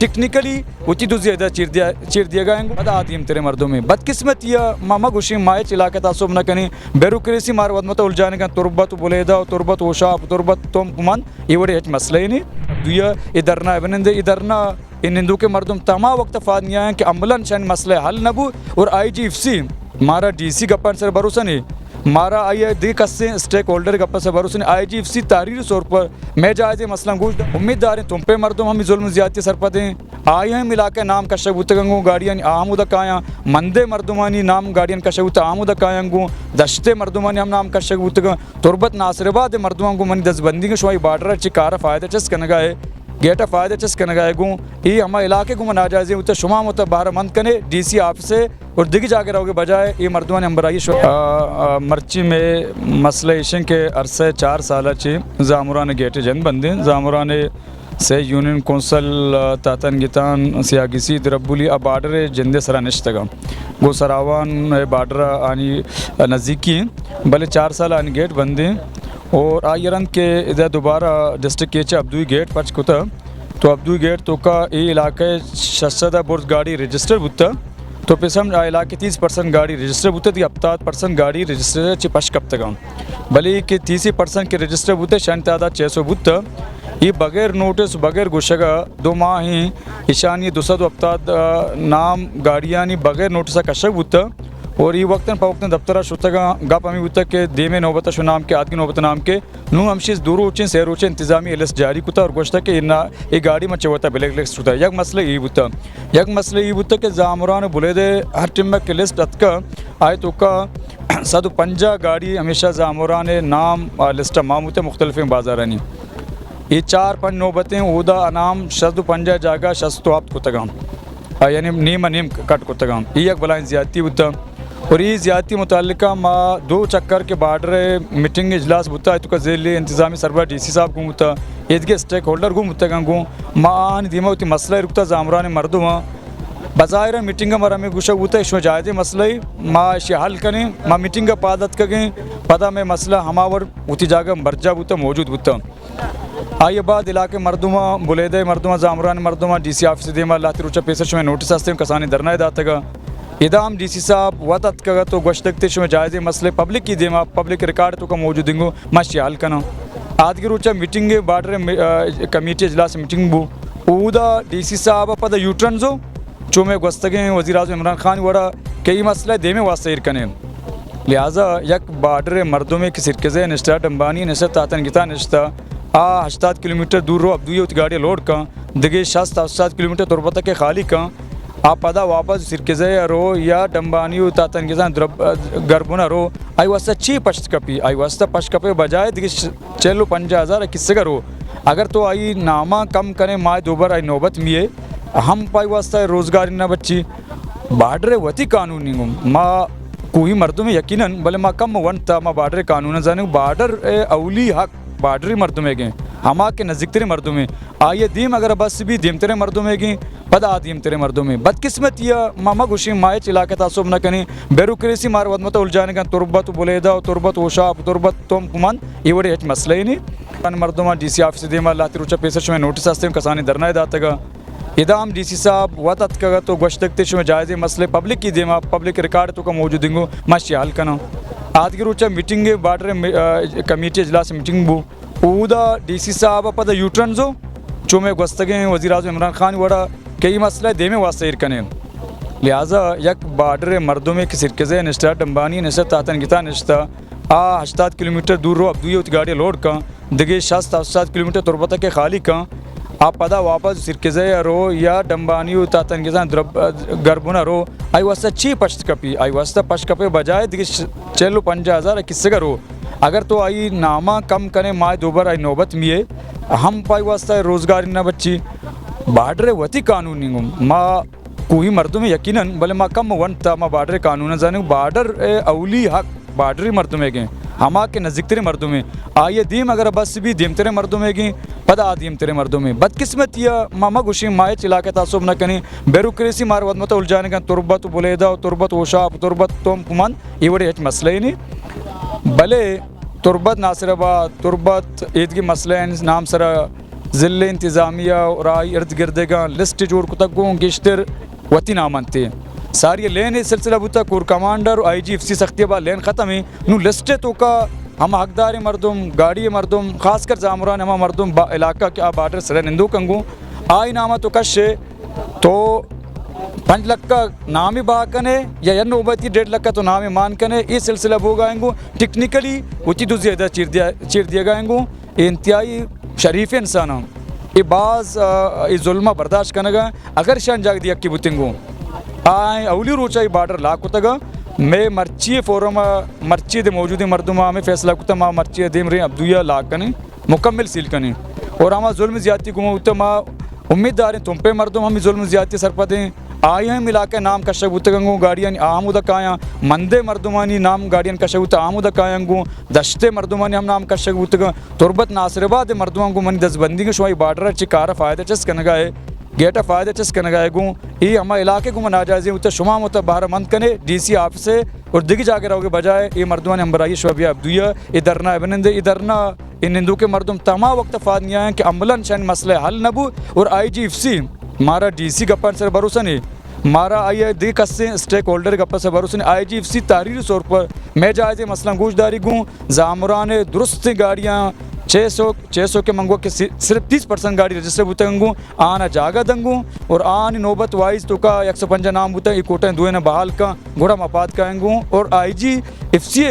technically اچھی تو زیادہ چیر دیا گائیں گو بدا آدیم تیرے مردوں میں بدقسمت یا ماما گوشی مائے علاقہ تعصب نہ کنی بیروکریسی مار ودمت الجانے کا تربت بولیدا تربت وشاپ تربت توم کمان یہ بڑے ہچ مسئلہ ہی نہیں دویا ادھرنا ابنندے ادھرنا ان ہندو کے مردم تمام وقت فادنیا ہیں کہ عملاً شان مسئلہ حل نبو اور IGFC مارا DC گپن سر بھروسہ نہیں مارا آئی دی کسے اسٹیک ہولڈر گپا سے بھروسہ نہیں IGFC تحریری طور پر میں جائزے مسئلہ گوش امیدوار ہیں تم پہ مردم ہمیں ظلم زیادتی سر پدیں آئی ہیں ملا کے نام کشک بوتگنگو گاڑیاں آمودہ کایاں مندے مردمانی نام گاڑیاں کشک بوتا آمودہ کایاں دشتے مردمانی ہم نام کشک بوتگا تربت ناصرباد مردمان کو منی دزبندی کے شوائی بارڈر چکارہ فائدہ چس کنگا ہے گیٹا فائدہ چس کنگا ہے گوں یہ ہمارے علاقے کو ناجائزیں ہوتا شمام ہوتا باہر مند کنے DC آفس سے اور دیگی جا کے رہو گے بجائے یہ مردمان ہم برائی مرچی میں مسئلہ ایشن کے عرصے 4 سالہ چی زامران گیٹے جن بندیں زامران سے یونین کونسل تاتن گیتان سیاگیسی دربولی اب بارڈر جندے سرا نشتگا گو سراوان بارڈر آنی نزدیکی بلے 4 سال آنی گیٹ بندیں اور آئیرند کے ادھر دوبارہ ڈسٹرکٹ کیچے عبدوی گیٹ پچ کتا تو عبدوی گیٹ تو کا یہ علاقہ 600 برس گاڑی رجسٹر بوتا تو پیسم علاقے 30% گاڑی رجسٹر بوتا تھی 70% گاڑی رجسٹر چی پش کب تک بلی کہ 30% کے رجسٹر بوتے شان تعداد 600 بوتا یہ بغیر نوٹس بغیر گوشگا 2 ماہ ہی ایشانی 270 نام گاڑیانی بغیر نوٹسا کشک بوتا اور یہ وقتاً پا دفترہ شتگا گپ ہمیں ہوتا کہ دیمے نوبتہ شو نام کے آدھی نوبتہ نام کے نو ہمشیز دورو اچھیں سیر اچھیں انتظامی ایلس جاری کتا اور گوشتا کہ یہ گاڑی میں چوتا بلیک لسٹ ہوتا یک مسئلہ یہ ہوتا یک مسئلہ یہ ہوتا کہ زامران بولے دے ہر ٹیمہ کے لسٹ اتکا آئے تو کا 150 گاڑی ہمیشہ زامران نام لسٹہ مام ہوتے مختلف بازارانی یہ 4-5 نوبتیں اودا انام 150 جاگہ 600 آپ کتگام یعنی نیم کٹ کتگام یہ یک بلائن زیادتی ہوتا اور یہ زیادتی متعلقہ ما 2 چکر کے بارڈر میٹنگ اجلاس ہوتا ہے تو کا ذیلی انتظامی سربراہ DC صاحب گوں ہوتا ایدگے اسٹیک ہولڈر گوں ہوتا گوں ما آن دیمہ ہوتی مسئلہ رکتا زامران مردم بظاہر میٹنگ ہمارا میں گوشہ ہوتا ہے شو جائزے مسئلہ ما اشیاء حل کریں ما میٹنگ کا پادت کریں پتہ میں مسئلہ ہماور ہوتی جاگہ مرجع ہوتا موجود ہوتا آئیے بعد علاقے مردمہ بلیدے مردمہ زامران مردمہ DC آفس دیمہ اللہ تی روچہ پیسر شو میں نوٹس آستے ہیں کسانی درنائے داتا گا ادام DC صاحب وطت کا تو گوشتکتے شو میں جائزے مسئلے پبلک کی دیما پبلک ریکارڈ تو کا موجود دنگو ماشی حال کنا آدھ روچہ میٹنگ بارڈر کمیٹی اجلاس میٹنگ بو اودا DC صاحب پدہ یوٹرنزو چو میں گوستگیں وزیر اعظم عمران خان وڑا کئی مسئلہ دیمے واسطہ ارکنے لہذا یک بارڈر مردوں میں کسی رکزے نشتہ ڈمبانی نشتہ تاتن گیتا نشتہ 80 کلومیٹر دور رو عبدوی ہوتی گاڑی لوڈ کا دگے 60 کلومیٹر تربتہ کے خالی کا آپ پدا واپس سرکزے رو یا ڈمبانیو تاتن گیزان گربونا رو آئی واسطہ چی پشت کپی آئی واسطہ پشت کپے بجائے دیکھ 40-50 کس سے کرو اگر تو آئی نامہ کم کریں مائے دوبار آئی نوبت میے ہم پائی واسطہ روزگاری نہ بچی بارڈر وتی قانونی ہوں ما کوئی مردوں میں یقیناً بلے ما کم ونتا ما بارڈر قانون زانوں بارڈر اولی حق بارڈری مردوں میں گئیں ہما کے نزدیک ترے مردوں میں آئیے دیم اگر بس بھی دیم ترے مردوں میں گئیں پدا آدیم ترے مردوں میں بدقسمت یا ماما گوشی مائے علاقہ تعصب نہ کنی بیروکریسی مار ودمت الجانے کا تربت بولیدا تربت وشاپ تربت توم کمان یہ بڑے ہچ مسئلہ ہی نہیں مردوں میں DC آفس دیمہ اللہ تی روچہ پیسر شو میں نوٹس آستے ہیں کسانی درنائے داتا گا ادام DC صاحب وطت کا تو گوشتکتے شو میں جائزے مسئلے پبلک کی دیما پبلک ریکارڈ تو کا موجود دنگو ماشی حال کنا آدھ روچہ میٹنگ بارڈر کمیٹی اجلاس میٹنگ بو اودا DC صاحب پدہ یوٹرنزو چو میں گوستگیں وزیر اعظم عمران خان وڑا کئی مسئلہ دیمے واسطہ ارکنے لہذا یک بارڈر مردوں میں کسی رکزے نشتہ ڈمبانی نشتہ تاتن گیتا نشتہ 80 کلومیٹر دور رو عبدوی ہوتی گاڑی لوڈ کا دگے 60 کلومیٹر تربتہ کے خالی کا آپ پدا واپس سرکزے رو یا ڈمبانیو تاتن گیزان گربونا رو آئی واسطہ چی پشت کپی آئی واسطہ پشت کپے بجائے دیکھ 40-50 کس سے کرو اگر تو آئی نامہ کم کریں مائے دوبار آئی نوبت میے ہم پائی واسطہ روزگاری نہ بچی بارڈر وتی قانونی ہوں ما کوئی مردوں میں یقیناً بلے ما کم ونتا ما بارڈر قانون زانوں بارڈر اولی حق بارڈری مردوں میں گئیں ہما کے نزدیک ترے مردوں میں آئیے دیم اگر بس بھی دیم ترے مردوں میں گئیں پدا آدیم ترے مردوں میں بدقسمت یا ماما گوشی مائے علاقہ تعصب نہ کنی بیروکریسی مار ودمت الجانے کا تربت بولیدا تربت وشاپ تربت توم کمان یہ بڑے ہچ مسئلہ ہی نہیں بلے تربت ناصر آباد تربت عیدگی مسئلہ نام سرا ضلع انتظامیہ اور آئی ارد گردگاں لسٹ جوڑ کتگوں گشتر وتی نامنتے ساری لین سلسلہ بوتا کور کمانڈر آئی جی ایف سی سختی با لین ختم ہے نو لسٹ تو کا ہم حقدار مردم گاڑی مردم خاص کر زامران ہم مردم با علاقہ کے بارڈر سر نندو کنگوں آئی نامہ تو کشے تو 5 لکھ کا نامی با کنے یا نوبتی 1.5 لکھ کا تو نامی مان کنے یہ سلسلہ بو گائیں گو ٹیکنیکلی وچی تو زیادہ چیر دیا گائیں گو انتہائی شریف انسان ہوں یہ بعض یہ ظلمہ برداشت کرنے گا اگر شان جاگ دیا کی بوتنگو آئیں اولی روچائی بارڈر لاکھ ہوتا گا میں مرچی فورم مرچی دے موجودی مردمہ ہمیں فیصلہ کتا ماں مرچی دیم رہی عبدویہ لاکھ کنے مکمل سیل کنے اور ہمیں ظلم زیادتی گمہ ہوتا ماں امید داریں تم پہ مردم ہمیں ظلم زیادتی سر پا دیں آئی ہیں ملا کے نام کشک ہوتا گنگوں گاڑیاں آمودہ کایاں مندے مردمانی نام گاڑیاں کشک ہوتا آمودہ کایاں گوں دشتے مردمانی ہم نام کشک ہوتا گا تربت ناصر آباد مردمان کو منی دزبندی کے شوائی بارڈر چکارہ فائدہ چس کنگا ہے گیٹا فائدہ چس کنگا ہے گوں یہ ہمیں علاقے کو ناجائزی ہوتا شما ہوتا باہر مند کنے ڈی سی آفس سے اور دگی جا کے رہو گے بجائے یہ مردمان ہمرائی شعبیہ عبدویہ یہ درنا ابنندے یہ درنا ان ہندو کے مردم تمام وقت فاد نہیں آئیں کہ عملاً شان مسئلہ حل نبو اور آئی جی ایف سی مارا ڈی سی گپن سر بھروسہ نہیں مارا آئی دی کسے اسٹیک ہولڈر گپا سے بھروسہ نہیں آئی جی ایف سی تحریری طور پر میں جائزے مثلا گوش داری گوں زامران درست گاڑیاں 600 کے منگو کے صرف 30% گاڑی رجسٹر بوتا گنگوں آنا جاگا دنگوں اور آنی نوبت وائز تو کا 105 نام بوتا یہ کوٹیں دوئے بحال کا گھوڑا مپاد کا گنگوں اور آئی جی ایف سی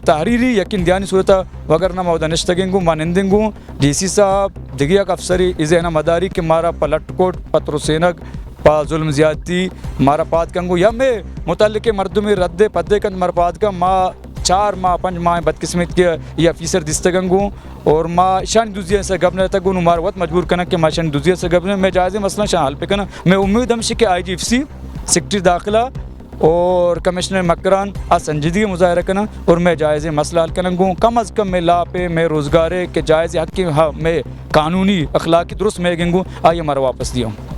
تحریری یقین دیانی صورتہ وگرنہ مودہ نشتگنگوں مانندنگوں ڈی سی صاحب دگیا کا افسری ازینہ مداری کے مارا پلٹ کوٹ پتر سینک پا ظلم زیادتی مارا پاد کنگو یا میں متعلق مردمی رد پدے کند مرپاد کا ماں 4 ماہ 5 ماہ بدقسمت کے یا فیصد دستگنگوں اور ماں شان دوزیہ سے گبنے تک انہوں مارا وقت مجبور کرنا کہ ماں شان دوزیہ سے گبنے میں جائزے مسئلہ شان حل پہ کرنا میں امید ہمشی کہ آئی جی ایف سی سیکٹری داخلہ اور کمشنر مکران سنجیدگی مظاہرہ کرنا اور میں جائزے مسئلہ حل کرنا گوں کم از کم میں لا پہ میں روزگارے کے جائزے حق کی میں قانونی اخلاقی درست میں گنگوں آئیے ہمارا واپس دیا ہوں